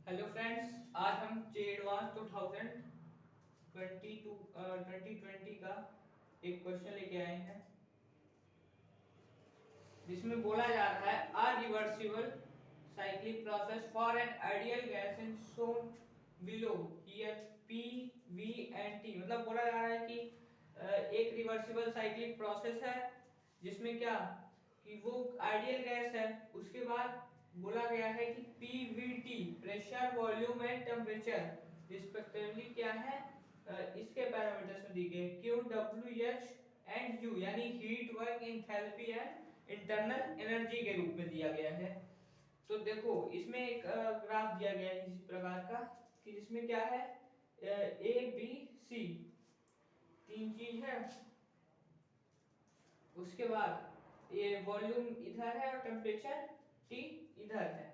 Hello friends, आज हम जे advance 2020 का एक क्वेश्चन लेके आए हैं जिसमें बोला जा रहा है a reversible cyclic process for an ideal gas in shown below here P V and T. मतलब बोला जा रहा है कि एक रिवर्सिबल साइक्लिक प्रोसेस है जिसमें क्या कि वो आइडियल गैस है। उसके बाद बोला गया है कि PVT pressure volume and temperature respectively क्या है, इसके पैरामीटर्स में दी गए Q W H and U, यानी heat work enthalpy and internal energy के रूप में दिया गया है। तो देखो इसमें एक ग्राफ दिया गया है इस प्रकार का कि जिसमें क्या है ए बी सी तीन चीज है। उसके बाद ये वॉल्यूम इधर है और टेम्परेचर टी इधर है।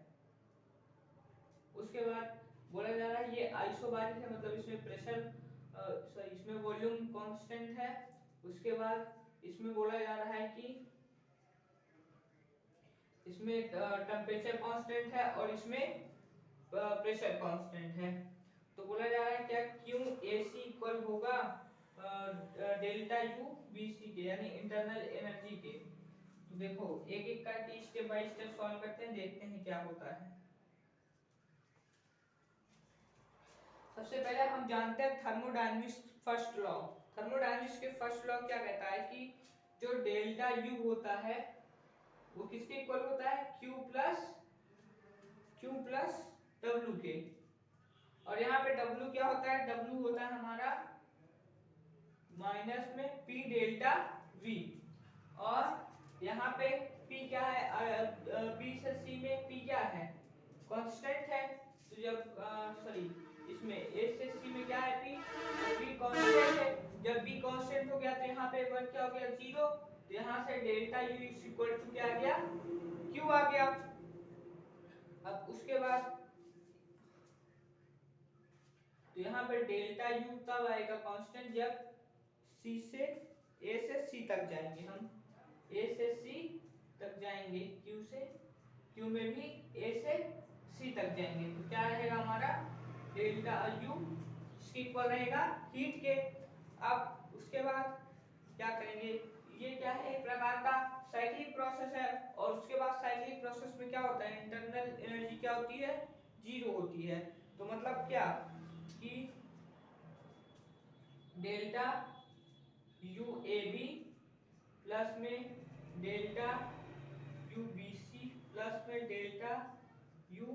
उसके बाद बोला जा रहा है ये आइसोबारिक है, मतलब इसमें प्रेशर सॉरी इसमें वॉल्यूम कांस्टेंट है। उसके बाद इसमें बोला जा रहा है कि इसमें टेम्परेचर कांस्टेंट है और इसमें प्रेशर कांस्टेंट है। तो बोला जा रहा है क्या क्यू ए सी इक्वल होगा डेल्टा यू बी सी के, यानी इंटरनल एनर्जी के। तो देखो एक एक करके स्टेप बाय स्टेप सॉल्व करते हैं, देखते हैं क्या होता है। सबसे पहले हम जानते हैं थर्मोडायनेमिक्स फर्स्ट लॉ। थर्मोडायनेमिक्स के फर्स्ट लॉ क्या कहता है कि जो डेल्टा यू होता है वो किसके इक्वल होता है क्यू प्लस डब्ल्यू के। और यहाँ पे डब्ल्यू क्या होता है, डब्ल्यू होता है हमारा माइनस में पी डेल्टा वी। और यहाँ पे पी क्या है, बी से सी में पी क्या है, कांस्टेंट है। तो जब सॉरी इसमें ए से सी में क्या है पी, पी कांस्टेंट है। जब बी कांस्टेंट हो गया तो यहाँ पे वर्क क्या हो गया जीरो। तो यहाँ से delta U is equal to क्या आ गया क्यू आ गया। अब उसके बाद तो यहाँ पे डेल्टा यू तब आएगा कांस्टेंट जब सी से ए से सी तक जाएंगे, हम ए से सी तक जाएंगे क्यू से, क्यू में भी ए से सी तक जाएंगे। तो क्या रहेगा हमारा डेल्टा यू इसके इक्वल रहेगा हीट के। अब उसके बाद क्या करेंगे, ये क्या है एक प्रकार का साइक्लिक प्रोसेस है। और उसके बाद साइक्लिक प्रोसेस में क्या होता है, इंटरनल एनर्जी क्या होती है जीरो होती है। तो मतलब क्या कि delta U A B plus में delta U B C plus में डेल्टा यू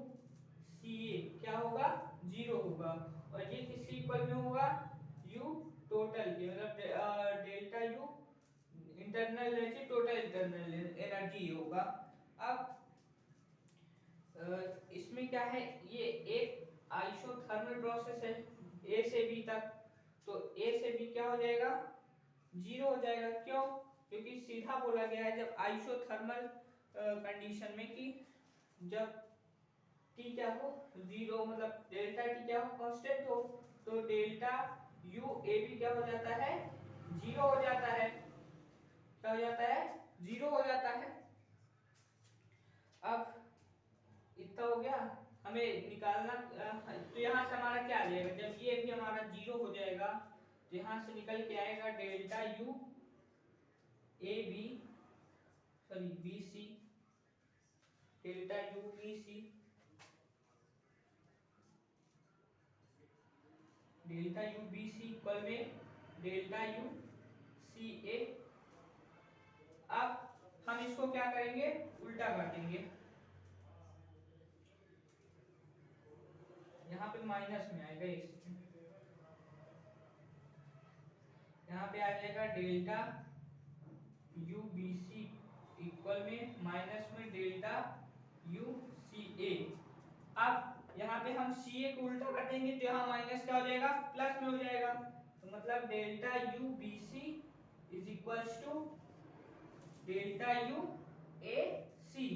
सी ए क्या होगा जीरो होगा। और ये किसके इक्वल में होगा यू टोटल के, मतलब delta you internal energy total internal energy होगा। अब इसमें क्या है, ये एक आइसोथर्मल प्रोसेस है ए से बी तक। तो ए से बी क्या हो जाएगा जीरो हो जाएगा। क्यों, क्योंकि सीधा बोला गया है जब आइसोथर्मल कंडीशन में कि जब टी क्या हो जीरो, मतलब डेल्टा टी क्या हो कांस्टेंट हो, तो डेल्टा यू ए बी क्या हो जाता है जीरो हो जाता है। क्या हो जाता है जीरो हो जाता है। अब इतना हो गया, हमें निकालना तो यहाँ से हमारा क्या आ जाएगा, जब ये भी हमारा जीरो हो जाएगा तो यहाँ से निकल के आएगा delta U A B sorry B C, delta U B C, delta U B C equal में डेल्टा यू सी ए। अब हम इसको क्या करेंगे उल्टा कर देंगे, यहाँ पे माइनस में आएगा इस, यहाँ पे आ जाएगा delta U B C equal में माइनस में डेल्टा यू सी ए। अब यहाँ पे हम सी ए को उल्टा कर देंगे तो यहाँ माइनस क्या हो जाएगा प्लस में हो जाएगा। तो मतलब delta U B C is equal to delta U A C.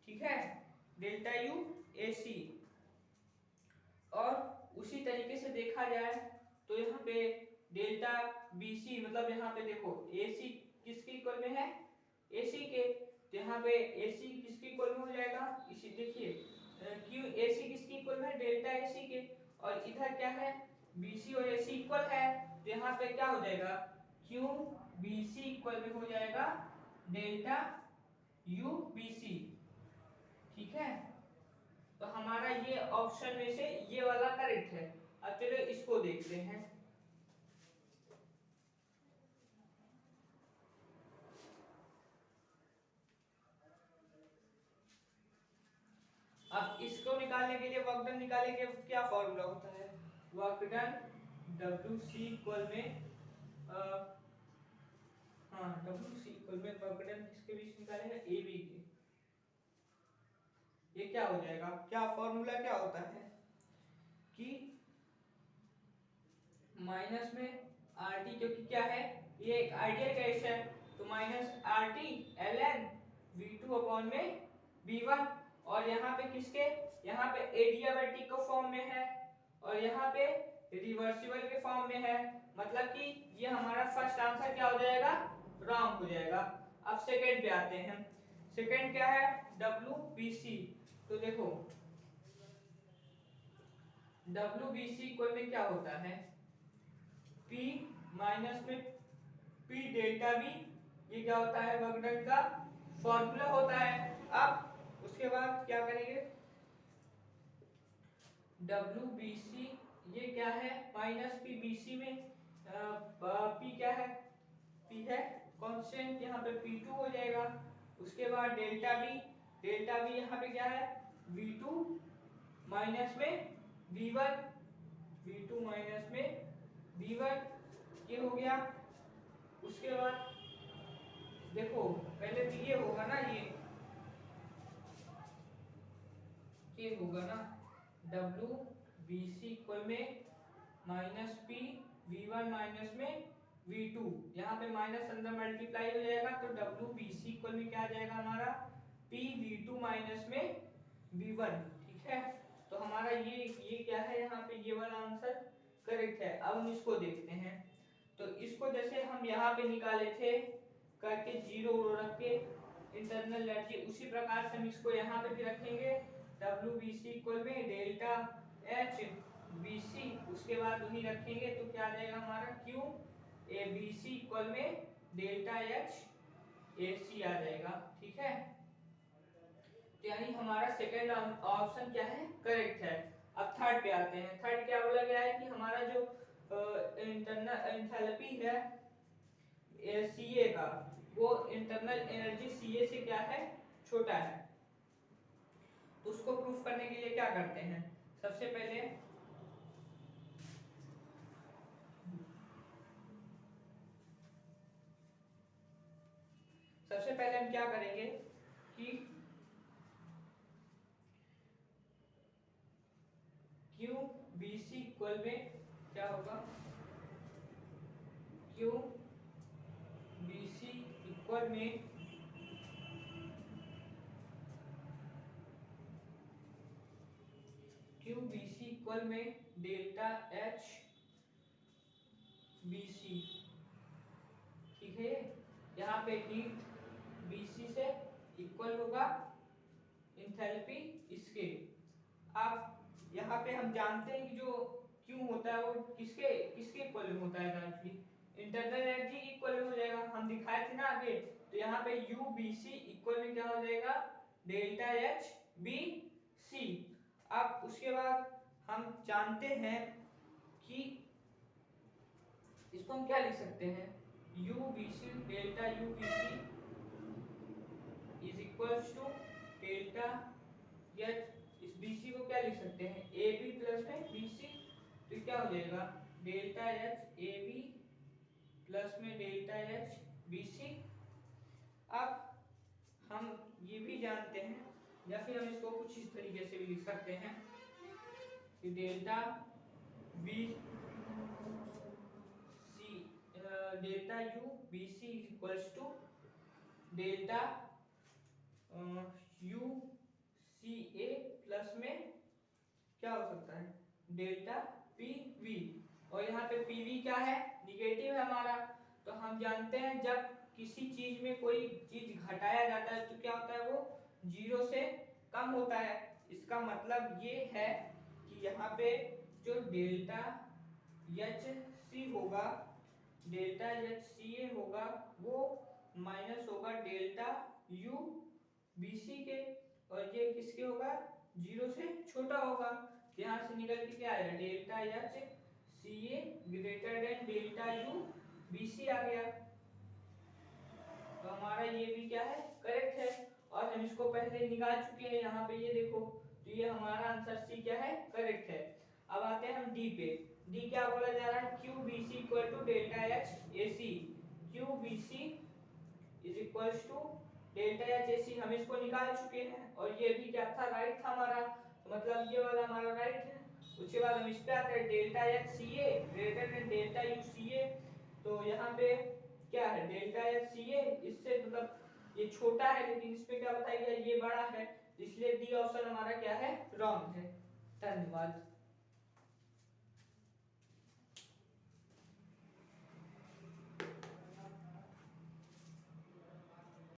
ठीक है, डेल्टा यू ए सी। और उसी तरीके से देखा जाए तो यहाँ पे डेल्टा बी सी, मतलब यहाँ पे देखो ए सी किसके इक्वल में है ए सी के, तो यहाँ पे ए सी किसके इक्वल में हो जाएगा इसी देखिए क्यू AC किसकी इक्वल है, डेल्टा AC के, और इधर क्या है, BC और AC इक्वल है, तो यहाँ पे क्या हो जाएगा, क्यू BC इक्वल में हो जाएगा डेल्टा UBC। ठीक है, तो हमारा ये ऑप्शन में से ये वाला करेक्ट है। अब चलो इसको देखते हैं। अब इसको निकालने के लिए, वर्क डन निकालने के लिए क्या फॉर्मूला होता है, वर्क डन WC इक्वल में WC इक्वल में वर्क डन किसके बीच निकालेंगे, AB के। ये क्या हो जाएगा, क्या फॉर्मूला क्या होता है कि माइनस में RT, क्योंकि क्या है ये एक आइडियल केस है, तो minus RT ln V2 upon में V1, और यहाँ पे किसके, यहाँ पे एडियाबैटिक के फॉर्म में है और यहाँ पे रिवर्सिबल के फॉर्म में है, मतलब कि ये हमारा फर्स्ट आंसर क्या हो जाएगा, रॉन्ग हो जाएगा। अब सेकंड पे आते हैं। सेकंड क्या है, WBC। तो देखो WBC इक्वल में क्या होता है, P माइनस में P डेल्टा V, ये क्या होता है, वर्क डन का फॉर्मूला होता है। अब उसके बाद क्या करेंगे, WBC ये क्या है, माइनस P, BC में P क्या है, P है कांस्टेंट, यहाँ पे P2 हो जाएगा। उसके बाद डेल्टा V, डेल्टा V यहाँ पे क्या है, V2 माइनस में V1, V2 माइनस में V1, ये हो गया। उसके बाद देखो पहले तो ये होगा ना, ये होगा ना WBC इक्वल में माइनस P V1 माइनस में V2, यहाँ पे माइनस अंदर मल्टीप्लाई हो जाएगा, तो WBC इक्वल में क्या आ जाएगा हमारा, P V2 माइनस में V1। ठीक है, तो हमारा ये क्या है, यहाँ पे ये वाला आंसर करेक्ट है। अब हम इसको देखते हैं, तो इसको जैसे हम यहाँ पे निकाले थे करके जीरो रख के इंटरनल एनर्जी, उसी प्रकार से हम इसको यहाँ पे भी रखेंगे, WBC इक्वल में डेल्टा HBC, उसके बाद वही रखेंगे तो क्या आ जाएगा हमारा, Q ABC इक्वल में डेल्टा HAC आ जाएगा। ठीक है, तो यानी हमारा सेकंड ऑप्शन क्या है, करेक्ट है। अब थर्ड पे आते हैं। थर्ड क्या बोला गया है कि हमारा जो इंटरनल एंथैल्पी है CA का, वो इंटरनल एनर्जी CA से क्या है, छोटा है। तो उसको प्रूफ करने के लिए क्या करते हैं, सबसे पहले हम क्या करेंगे कि QBC इक्वल में क्या होगा, QBC इक्वल में QBC इक्वल में डेल्टा HBC। ठीक है, यहाँ पे हीट BC से इक्वल होगा एंथैल्पी इसके। अब यहाँ पे हम जानते हैं कि जो Q होता है वो किसके किसके इक्वल में होता है, डायरेक्टली इंटरनल एनर्जी इक्वल में हो जाएगा, हम दिखाए थे ना आगे। तो यहाँ पे UBC इक्वल में क्या हो जाएगा, डेल्टा HBC। अब उसके बाद हम जानते हैं कि इसको हम क्या लिख सकते हैं, UBC delta UBC is equals to delta H, इस BC को क्या लिख सकते हैं, AB प्लस में BC, तो क्या हो जाएगा डेल्टा H AB प्लस में डेल्टा H BC। अब हम ये भी जानते हैं, या फिर हम इसको कुछ इस तरीके से भी लिख सकते हैं कि delta UBC is equals to delta UCA plus में क्या हो सकता है, डेल्टा PV, और यहाँ पे PV क्या है, निगेटिव है हमारा। तो हम जानते हैं जब किसी चीज में कोई चीज घटाया जाता है तो क्या होता है, वो जीरो से कम होता है। इसका मतलब ये है कि यहाँ पे जो डेल्टा एच सी होगा, डेल्टा एच सी ए होगा, वो माइनस होगा डेल्टा यू बी सी के, और ये किसके होगा, जीरो से छोटा होगा। यहाँ से निकल के क्या आएगा, delta H C A greater than delta U B C आ गया। तो हमारा ये भी क्या है, करेक्ट है, और हम इसको पहले निकाल चुके हैं यहाँ पे, ये देखो। तो ये हमारा आंसर सी क्या है, करेक्ट है। अब आते हैं हम डी पे। डी क्या बोला जा रहा है, Q B C equal to delta H A C, Q B C is equal to delta H A C, हम इसको निकाल चुके हैं, और ये भी क्या था, राइट था हमारा, तो मतलब ये वाला हमारा राइट है। उसके बाद हम इस पे आते हैं, delta H C A greater than delta U C ए, तो यहाँ पे क्या है, डेल्टा एच सी ए इससे मतलब ये छोटा है, लेकिन इस पे क्या बताया गया, ये बड़ा है, इसलिए डी ऑप्शन हमारा क्या है, रॉन्ग है। धन्यवाद।